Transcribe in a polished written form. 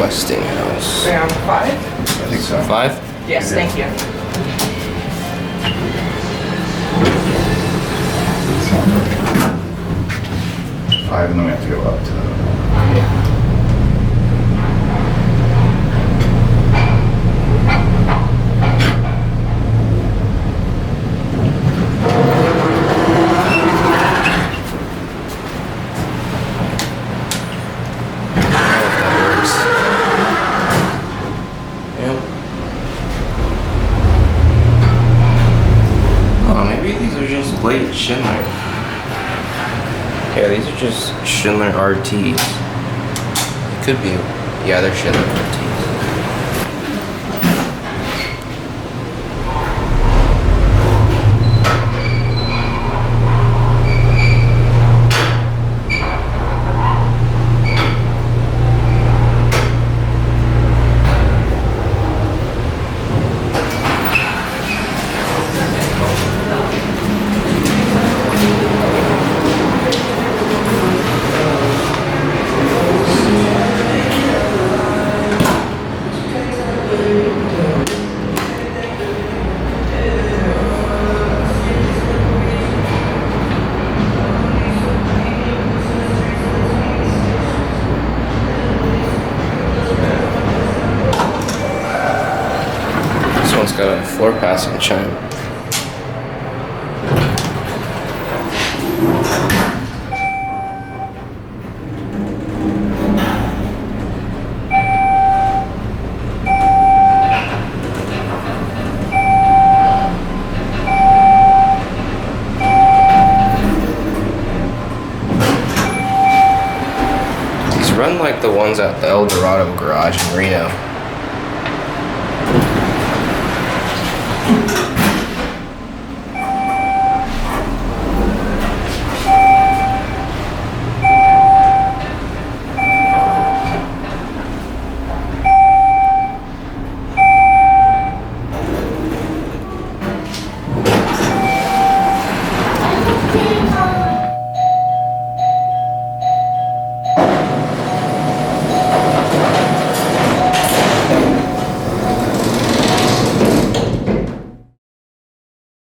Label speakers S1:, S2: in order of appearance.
S1: Westinghouse.
S2: Round 5?
S3: I think so.
S1: 5?
S2: Yes, thank you.
S3: Five, and then we have to go up to the...
S1: Late Schindler. Yeah, these are just Schindler RTs. Could be, yeah, they're Schindler RTs. Got a floor passing chime. These run like the ones at the El Dorado garage in Reno.